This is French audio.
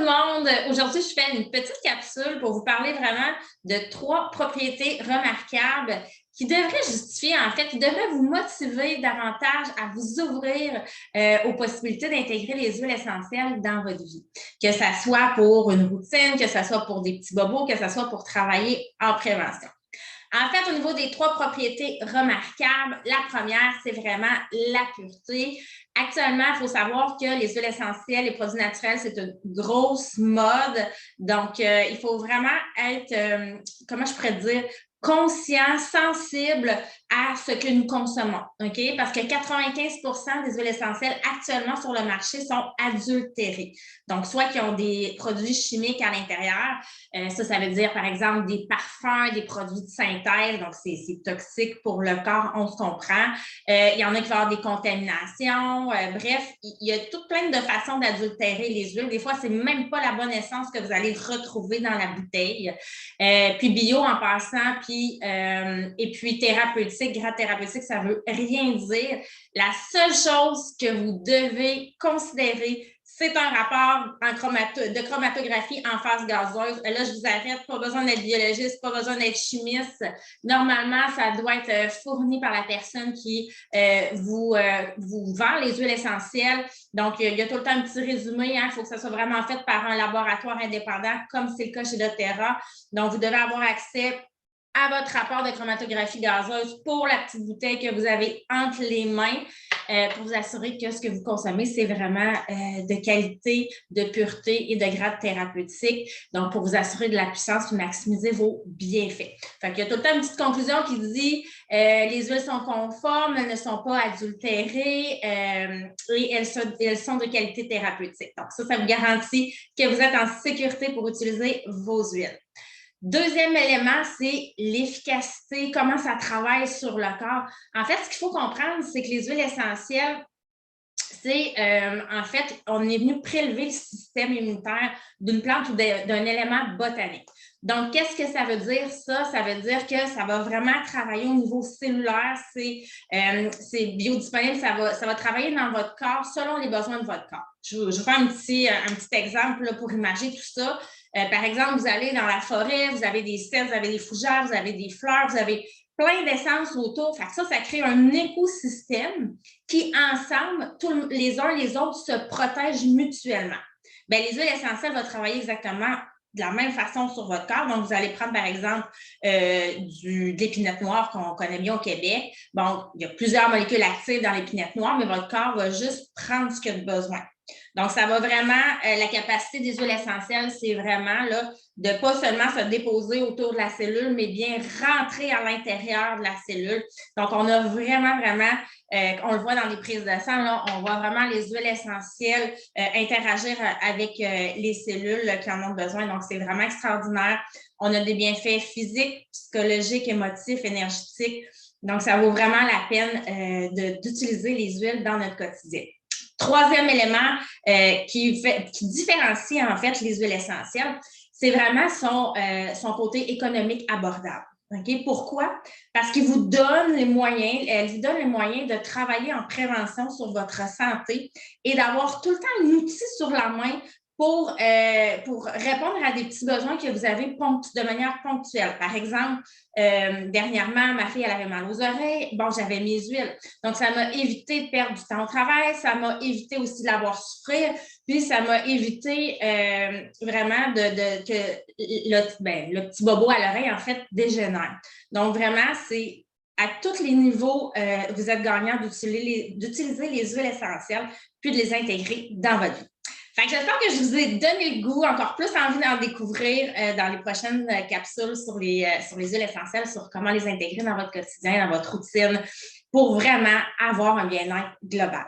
le monde! Aujourd'hui, je fais une petite capsule pour vous parler vraiment de 3 propriétés remarquables qui devraient justifier, en fait, qui devraient vous motiver davantage à vous ouvrir aux possibilités d'intégrer les huiles essentielles dans votre vie. Que ça soit pour une routine, que ça soit pour des petits bobos, que ça soit pour travailler en prévention. En fait, au niveau des 3 propriétés remarquables, la première, c'est vraiment la pureté. Actuellement, il faut savoir que les huiles essentielles, les produits naturels, c'est une grosse mode. Donc, il faut vraiment être, comment je pourrais dire, conscient, sensible à ce que nous consommons. OK? Parce que 95% des huiles essentielles actuellement sur le marché sont adultérées. Donc, soit qui ont des produits chimiques à l'intérieur. Ça veut dire, par exemple, des parfums, des produits de synthèse. Donc, c'est toxique pour le corps, on se comprend. Il y en a qui vont avoir des contaminations. Bref, il y a tout plein de façons d'adultérer les huiles. Des fois, c'est même pas la bonne essence que vous allez retrouver dans la bouteille. Puis bio en passant, et puis thérapeutique, grade thérapeutique, ça veut rien dire. La seule chose que vous devez considérer, c'est un rapport de chromatographie en phase gazeuse. Là, je vous arrête, pas besoin d'être biologiste, pas besoin d'être chimiste. Normalement, ça doit être fourni par la personne qui vous vend les huiles essentielles. Donc, il y a tout le temps un petit résumé. Il faut que ça soit vraiment fait par un laboratoire indépendant, comme c'est le cas chez doTERRA. Donc, vous devez avoir accès à votre rapport de chromatographie gazeuse pour la petite bouteille que vous avez entre les mains pour vous assurer que ce que vous consommez, c'est vraiment de qualité, de pureté et de grade thérapeutique. Donc, pour vous assurer de la puissance et maximiser vos bienfaits. Fait qu'il y a tout le temps une petite conclusion qui dit les huiles sont conformes, elles ne sont pas adultérées et elles sont de qualité thérapeutique. Donc, ça vous garantit que vous êtes en sécurité pour utiliser vos huiles. Deuxième élément, c'est l'efficacité, comment ça travaille sur le corps. En fait, ce qu'il faut comprendre, c'est que les huiles essentielles, c'est, en fait, on est venu prélever le système immunitaire d'une plante ou d'un élément botanique. Donc, qu'est-ce que ça veut dire, ça? Ça veut dire que ça va vraiment travailler au niveau cellulaire, c'est biodisponible, ça va travailler dans votre corps selon les besoins de votre corps. Je vais faire un petit exemple là, pour imaginer tout ça. Par exemple, vous allez dans la forêt, vous avez des cèdres, vous avez des fougères, vous avez des fleurs, vous avez plein d'essences autour. Fait que ça crée un écosystème qui, ensemble, les uns les autres se protègent mutuellement. Bien, les huiles essentielles vont travailler exactement de la même façon sur votre corps. Donc, vous allez prendre, par exemple, de l'épinette noire qu'on connaît bien au Québec. Bon, il y a plusieurs molécules actives dans l'épinette noire, mais votre corps va juste prendre ce qu'il a de besoin. Donc, ça va vraiment, la capacité des huiles essentielles, c'est vraiment là, de ne pas seulement se déposer autour de la cellule, mais bien rentrer à l'intérieur de la cellule. Donc, on a vraiment, on le voit dans les prises de sang, là, on voit vraiment les huiles essentielles interagir avec les cellules qui en ont besoin. Donc, c'est vraiment extraordinaire. On a des bienfaits physiques, psychologiques, émotifs, énergétiques. Donc, ça vaut vraiment la peine d'utiliser les huiles dans notre quotidien. Troisième élément qui différencie en fait les huiles essentielles, c'est vraiment son côté économique abordable. Okay? Pourquoi? Parce qu'il vous donne les moyens, elle vous donne les moyens de travailler en prévention sur votre santé et d'avoir tout le temps un outil sur la main pour répondre à des petits besoins que vous avez de manière ponctuelle. Par exemple, dernièrement, ma fille, elle avait mal aux oreilles. Bon, j'avais mes huiles. Donc, ça m'a évité de perdre du temps au travail. Ça m'a évité aussi de la voir souffrir. Puis, ça m'a évité vraiment que le petit bobo à l'oreille, en fait, dégénère. Donc, vraiment, c'est à tous les niveaux, vous êtes gagnant d'utiliser les huiles essentielles puis de les intégrer dans votre vie. Fait que j'espère que je vous ai donné le goût, encore plus envie d'en découvrir dans les prochaines capsules sur les huiles essentielles, sur comment les intégrer dans votre quotidien, dans votre routine, pour vraiment avoir un bien-être global.